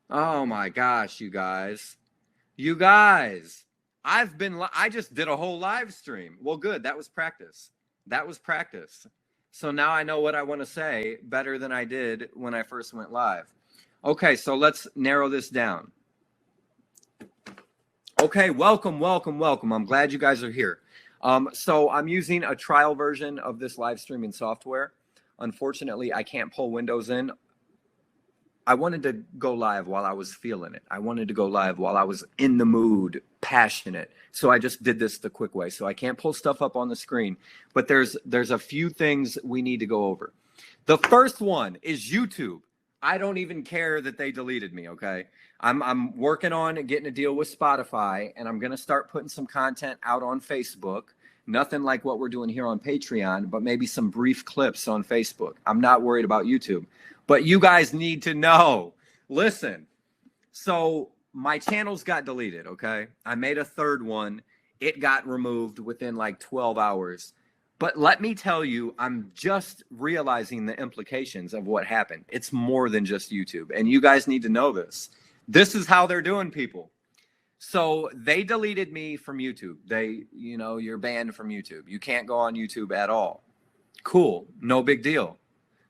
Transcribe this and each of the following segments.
Oh my gosh, you guys. You guys. I just did a whole live stream. Well, good. That was practice. That was practice. So now I know what I want to say better than I did when I first went live. Okay, so let's narrow this down. Okay, welcome, welcome, welcome. I'm glad you guys are here. So I'm using a trial version of this live streaming software. Unfortunately, I can't pull windows in. I wanted to go live while I was feeling it. I wanted to go live while I was in the mood, passionate. So I just did this the quick way. So I can't pull stuff up on the screen, but there's a few things we need to go over. The first one is YouTube. I don't even care that they deleted me, okay? I'm working on getting a deal with Spotify, and I'm going to start putting some content out on Facebook. Nothing like what we're doing here on Patreon, but maybe some brief clips on Facebook. I'm not worried about YouTube. But you guys need to know. Listen, so my channels got deleted, okay? I made a third one. It got removed within like 12 hours. But let me tell you, I'm just realizing the implications of what happened. It's more than just YouTube. And you guys need to know this. This is how they're doing people. So they deleted me from YouTube. You're banned from YouTube. You can't go on YouTube at all. Cool. No big deal.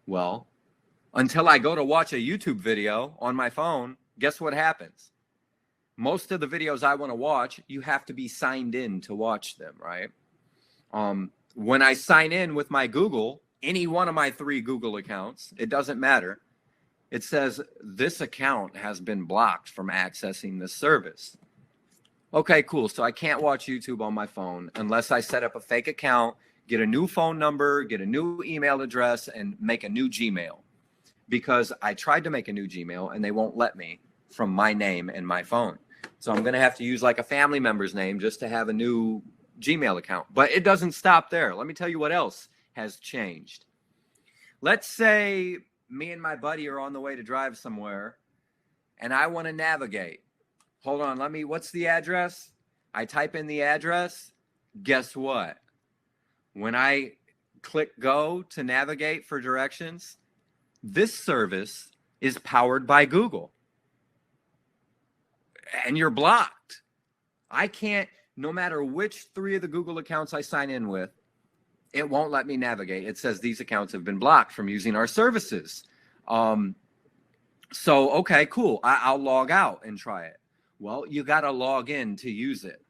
Well, until I go to watch a YouTube video on my phone, guess what happens? Most of the videos I want to watch, you have to be signed in to watch them, right? When I sign in with my Google, any one of my 3 Google accounts, it doesn't matter. It says this account has been blocked from accessing this service. Okay, cool. So I can't watch YouTube on my phone unless I set up a fake account, get a new phone number, get a new email address, and make a new Gmail. Because I tried to make a new Gmail and they won't let me from my name and my phone. So I'm going to have to use like a family member's name just to have a new Gmail account. But it doesn't stop there. Let me tell you what else has changed. Let's say me and my buddy are on the way to drive somewhere and I want to navigate. Hold on, what's the address? I type in the address. Guess what? When I click go to navigate for directions, this service is powered by Google. And you're blocked. I can't, no matter which 3 of the Google accounts I sign in with, it won't let me navigate. It says these accounts have been blocked from using our services. So, okay, cool. I'll log out and try it. Well, you got to log in to use it.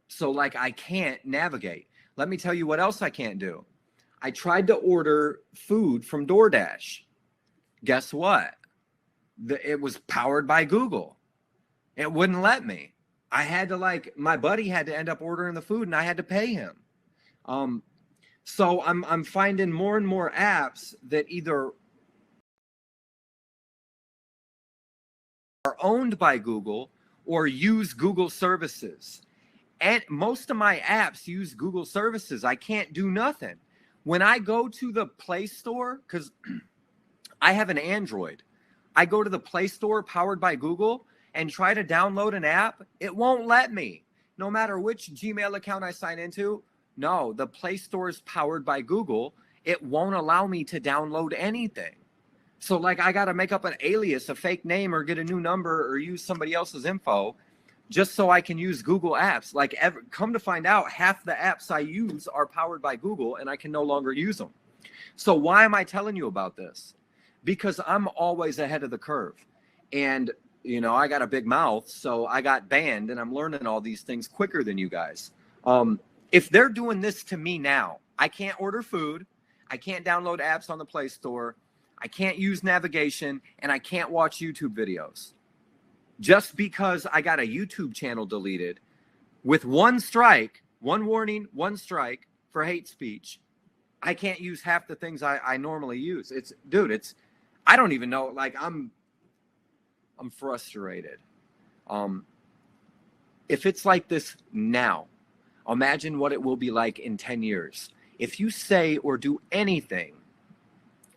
So, like, I can't navigate. Let me tell you what else I can't do. I tried to order food from DoorDash. Guess what? It was powered by Google. It wouldn't let me. I had to my buddy had to end up ordering the food and I had to pay him. So I'm finding more and more apps that either are owned by Google or use Google services. And most of my apps use Google services. I can't do nothing. When I go to the Play Store, because I have an Android. I go to the Play Store powered by Google and try to download an app. It won't let me. No matter which Gmail account I sign into, no, the Play Store is powered by Google. It won't allow me to download anything. So I got to make up an alias, a fake name, or get a new number or use somebody else's info just so I can use Google apps. Come to find out, half the apps I use are powered by Google and I can no longer use them. So why am I telling you about this? Because I'm always ahead of the curve. And, I got a big mouth, so I got banned, and I'm learning all these things quicker than you guys. If they're doing this to me now, I can't order food, I can't download apps on the Play Store, I can't use navigation, and I can't watch YouTube videos. Just because I got a YouTube channel deleted with one strike, one warning, one strike for hate speech, I can't use half the things I normally use. I don't even know. I'm frustrated. If it's like this now, imagine what it will be like in 10 years. If you say or do anything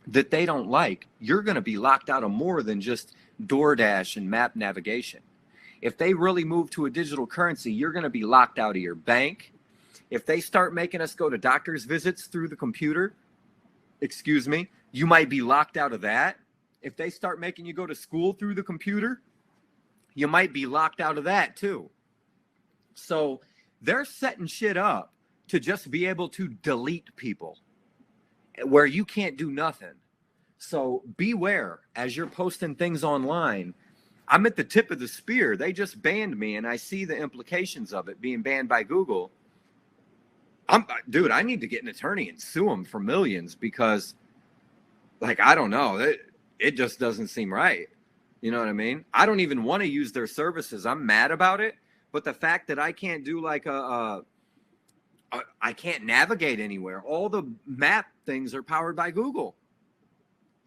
that they don't like, you're going to be locked out of more than just DoorDash and map navigation. If they really move to a digital currency, you're going to be locked out of your bank. If they start making us go to doctor's visits through the computer, you might be locked out of that. If they start making you go to school through the computer, you might be locked out of that too. So they're setting shit up to just be able to delete people where you can't do nothing. So beware as you're posting things online. I'm at the tip of the spear. They just banned me, and I see the implications of it being banned by Google. Dude, I need to get an attorney and sue them for millions because, like, I don't know. It just doesn't seem right. You know what I mean? I don't even want to use their services. I'm mad about it. But the fact that I can't do like I can't navigate anywhere. All the map things are powered by Google.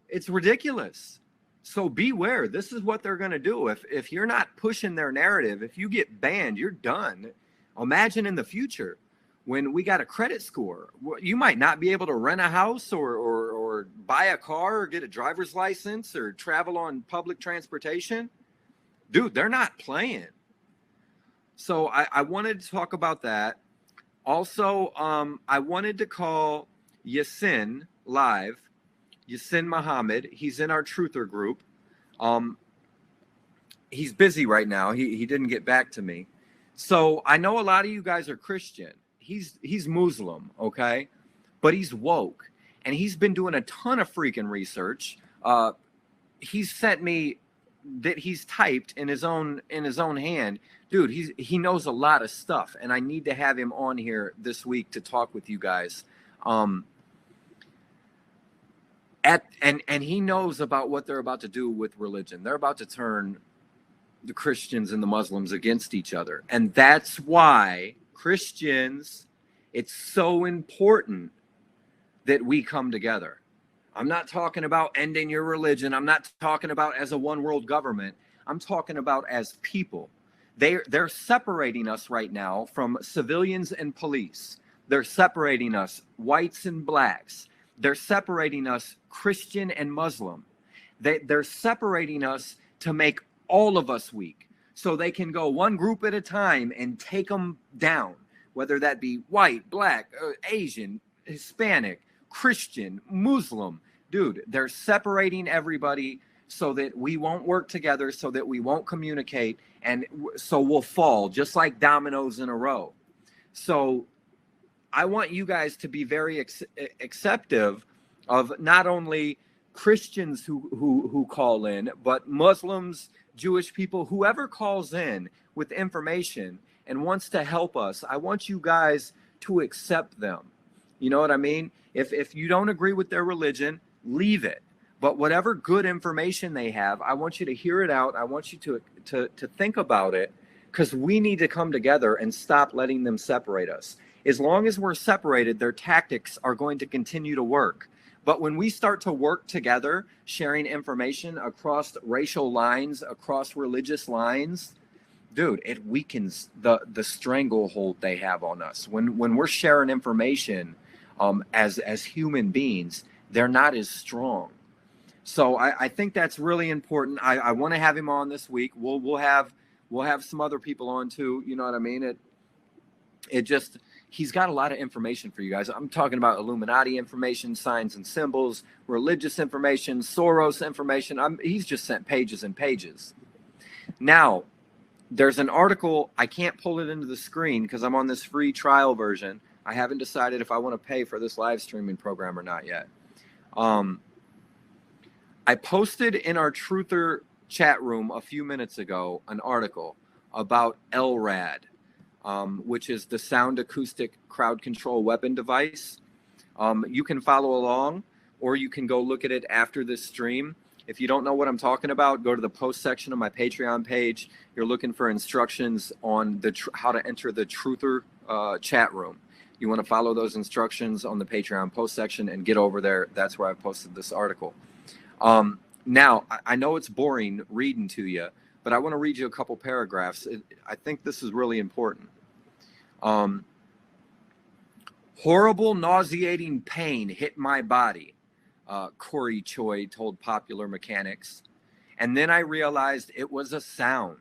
It's ridiculous. So beware. This is what they're going to do. If you're not pushing their narrative, if you get banned, you're done. Imagine in the future when we got a credit score, you might not be able to rent a house or buy a car or get a driver's license or travel on public transportation. Dude, they're not playing. So I wanted to talk about that. Also, I wanted to call Yasin live. Yasin Muhammad. He's in our Truther group. He's busy right now. He didn't get back to me. So I know a lot of you guys are Christian. He's Muslim, okay? But he's woke. And he's been doing a ton of freaking research. He's sent me that he's typed in his own hand. Dude, he knows a lot of stuff, and I need to have him on here this week to talk with you guys. And he knows about what they're about to do with religion. They're about to turn the Christians and the Muslims against each other. And that's why Christians, it's so important that we come together. I'm not talking about ending your religion. I'm not talking about as a one world government. I'm talking about as people. They're separating us right now from civilians and police. They're separating us whites and blacks. They're separating us Christian and Muslim. They're separating us to make all of us weak so they can go one group at a time and take them down, whether that be white, black, Asian, Hispanic, Christian, Muslim. Dude, they're separating everybody so that we won't work together, so that we won't communicate, and so we'll fall just like dominoes in a row. So I want you guys to be very acceptive of not only Christians who call in, but Muslims, Jewish people, whoever calls in with information and wants to help us. I want you guys to accept them. You know what I mean? If you don't agree with their religion, leave it. But whatever good information they have, I want you to hear it out. I want you to think about it, because we need to come together and stop letting them separate us. As long as we're separated, their tactics are going to continue to work. But when we start to work together, sharing information across racial lines, across religious lines, dude, it weakens the stranglehold they have on us. When we're sharing information as human beings, they're not as strong. So I think that's really important. I want to have him on this week. We'll have some other people on too. You know what I mean? He's got a lot of information for you guys. I'm talking about Illuminati information, signs and symbols, religious information, Soros information. He's just sent pages and pages. Now, there's an article. I can't pull it into the screen because I'm on this free trial version. I haven't decided if I want to pay for this live streaming program or not yet. I posted in our Truther chat room a few minutes ago an article about LRAD, which is the sound acoustic crowd control weapon device. You can follow along, or you can go look at it after this stream. If you don't know what I'm talking about, go to the post section of my Patreon page. You're looking for instructions on how to enter the Truther chat room. You want to follow those instructions on the Patreon post section and get over there. That's where I posted this article. Now, I know it's boring reading to you, but I want to read you a couple paragraphs. I think this is really important. Horrible, nauseating pain hit my body, Corey Choi told Popular Mechanics. And then I realized it was a sound.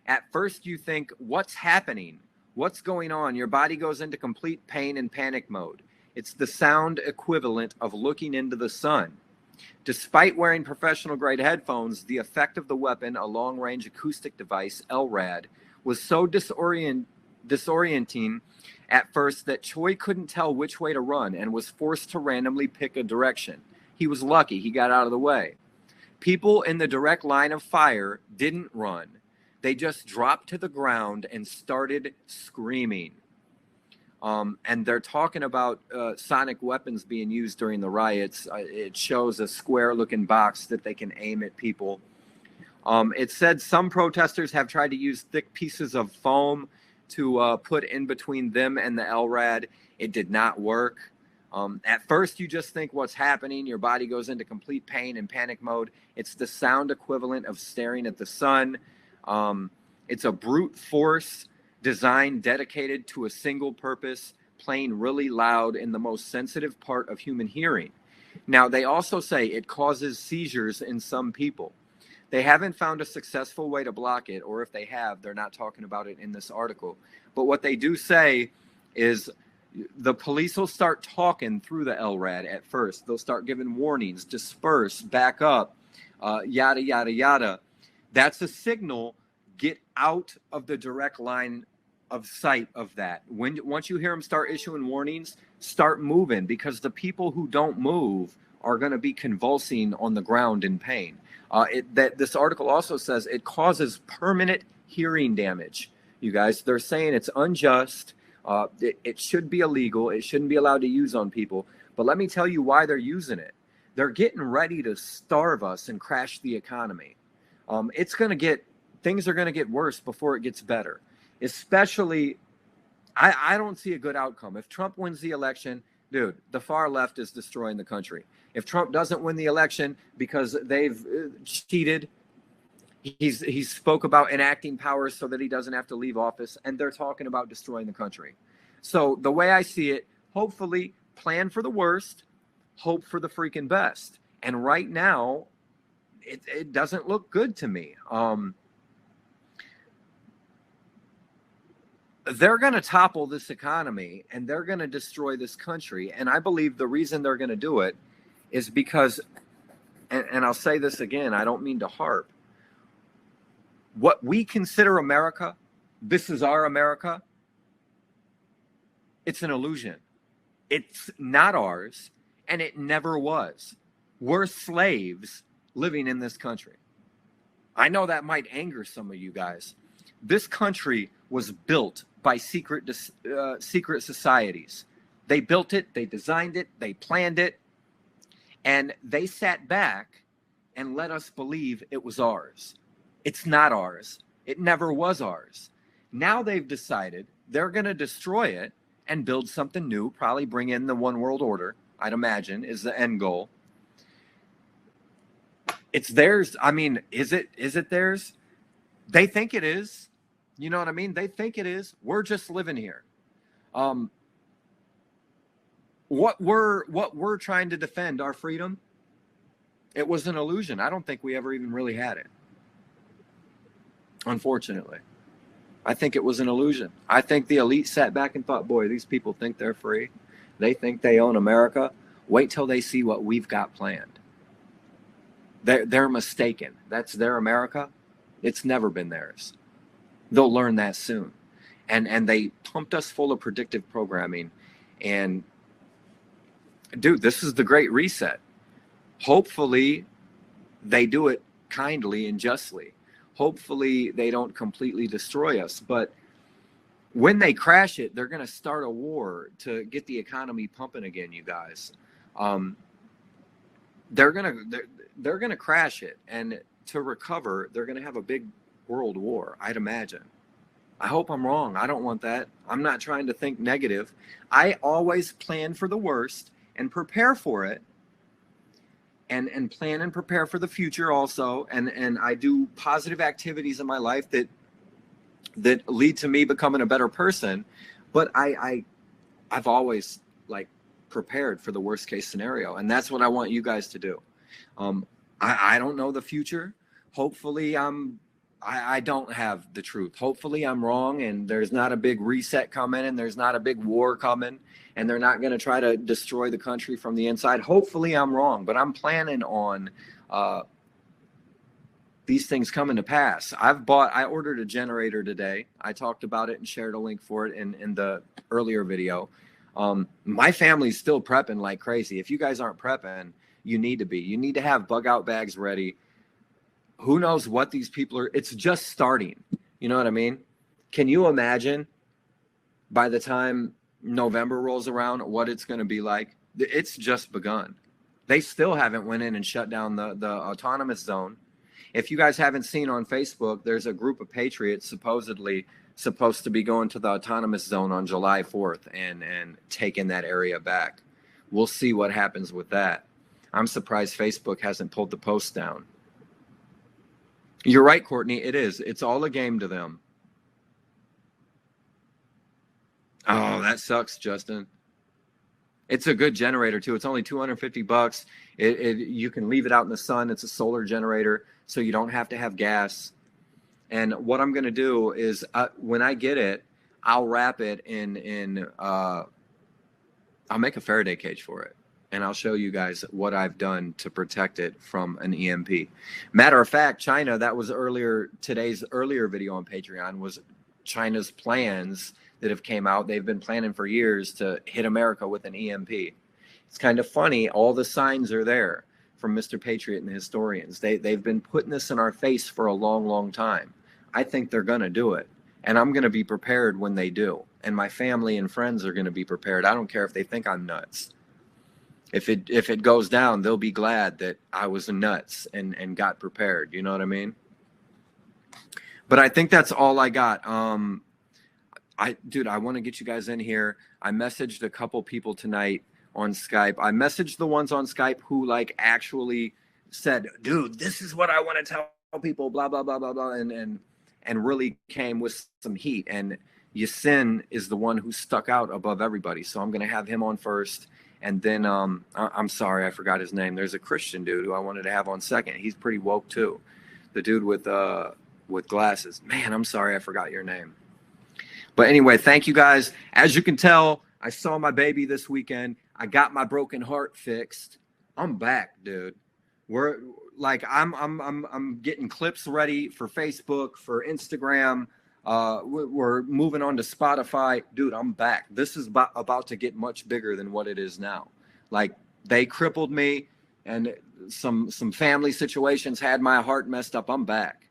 At first you think, what's happening? What's going on? Your body goes into complete pain and panic mode. It's the sound equivalent of looking into the sun. Despite wearing professional grade headphones, the effect of the weapon, a long range acoustic device, LRAD, was so disorienting at first that Choi couldn't tell which way to run and was forced to randomly pick a direction. He was lucky he got out of the way. People in the direct line of fire didn't run. They just dropped to the ground and started screaming. And they're talking about sonic weapons being used during the riots. It shows a square-looking box that they can aim at people. It said some protesters have tried to use thick pieces of foam to put in between them and the LRAD. It did not work. At first, you just think what's happening. Your body goes into complete pain and panic mode. It's the sound equivalent of staring at the sun. It's a brute force design dedicated to a single purpose, playing really loud in the most sensitive part of human hearing. Now, they also say it causes seizures in some people. They haven't found a successful way to block it, or if they have, they're not talking about it in this article. But what they do say is the police will start talking through the LRAD at first. They'll start giving warnings, disperse, back up, yada, yada, yada. That's a signal. Get out of the direct line of sight of that. Once you hear them start issuing warnings, start moving, because the people who don't move are going to be convulsing on the ground in pain. This article also says it causes permanent hearing damage. You guys, they're saying it's unjust. It should be illegal. It shouldn't be allowed to use on people. But let me tell you why they're using it. They're getting ready to starve us and crash the economy. Things are going to get worse before it gets better. Especially, I don't see a good outcome. If Trump wins the election, dude, the far left is destroying the country. If Trump doesn't win the election because they've cheated, he's spoke about enacting powers so that he doesn't have to leave office, and they're talking about destroying the country. So the way I see it, hopefully plan for the worst, hope for the freaking best. And right now, it doesn't look good to me. They're going to topple this economy and they're going to destroy this country. And I believe the reason they're going to do it is because, and I'll say this again, I don't mean to harp, what we consider America, this is our America, it's an illusion. It's not ours, and it never was. We're slaves living in this country. I know that might anger some of you guys. This country was built by secret societies. They built it, they designed it, they planned it, and they sat back and let us believe it was ours. It's not ours. It never was ours. Now they've decided they're going to destroy it and build something new, probably bring in the one world order, I'd imagine, is the end goal. It's theirs. I mean, is it theirs? They think it is. You know what I mean? They think it is. We're just living here. What we're trying to defend, our freedom, it was an illusion. I don't think we ever even really had it. Unfortunately. I think it was an illusion. I think the elite sat back and thought, boy, these people think they're free. They think they own America. Wait till they see what we've got planned. They're mistaken. That's their America. It's never been theirs. They'll learn that soon. And they pumped us full of predictive programming. And dude, this is the Great Reset. Hopefully they do it kindly and justly. Hopefully they don't completely destroy us. But when they crash it, they're going to start a war to get the economy pumping again, you guys. They're going to crash it. And to recover, they're going to have a big world war, I'd imagine. I hope I'm wrong. I don't want that. I'm not trying to think negative. I always plan for the worst and prepare for it. And plan and prepare for the future also. And I do positive activities in my life that lead to me becoming a better person. But I've always prepared for the worst case scenario. And that's what I want you guys to do. I don't know the future. Hopefully I'm I don't have the truth. Hopefully I'm wrong and there's not a big reset coming and there's not a big war coming and they're not going to try to destroy the country from the inside. Hopefully I'm wrong, but I'm planning on these things coming to pass. I ordered a generator today. I talked about it and shared a link for it in the earlier video. My family's still prepping like crazy. If you guys aren't prepping, you need to be. You need to have bug out bags ready. Who knows what these people are? It's just starting. You know what I mean? Can you imagine by the time November rolls around what it's going to be like? It's just begun. They still haven't went in and shut down the autonomous zone. If you guys haven't seen on Facebook, there's a group of patriots supposedly supposed to be going to the autonomous zone on July 4th and taking that area back. We'll see what happens with that. I'm surprised Facebook hasn't pulled the post down. You're right, Courtney. It is. It's all a game to them. Oh, that sucks, Justin. It's a good generator too. It's only $250. You can leave it out in the sun. It's a solar generator, so you don't have to have gas. And what I'm going to do is when I get it, I'll wrap it in I'll make a Faraday cage for it. And I'll show you guys what I've done to protect it from an EMP. Matter of fact, China, that was today's earlier video on Patreon, was China's plans that have came out. They've been planning for years to hit America with an EMP. It's kind of funny. All the signs are there from Mr. Patriot and the historians. They've been putting this in our face for a long, long time. I think they're going to do it. And I'm going to be prepared when they do. And my family and friends are going to be prepared. I don't care if they think I'm nuts. If it goes down, they'll be glad that I was nuts and got prepared. You know what I mean? But I think that's all I got. Dude, I want to get you guys in here. I messaged a couple people tonight on Skype. I messaged the ones on Skype who like actually said, dude, this is what I want to tell people, blah, blah, blah, blah, blah, and really came with some heat. And Yasin is the one who stuck out above everybody. So I'm going to have him on first. And then I'm sorry, I forgot his name. There's a Christian dude who I wanted to have on second. He's pretty woke too. The dude with glasses. Man, I'm sorry, I forgot your name. But anyway, thank you guys. As you can tell, I saw my baby this weekend. I got my broken heart fixed. I'm back, dude. We're like I'm getting clips ready for Facebook, for Instagram. We're moving on to Spotify. Dude, I'm back. This is about to get much bigger than what it is now. Like, they crippled me and some family situations had my heart messed up. I'm back.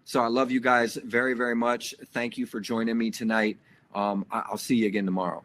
So I love you guys very, very much. Thank you for joining me tonight. I'll see you again tomorrow.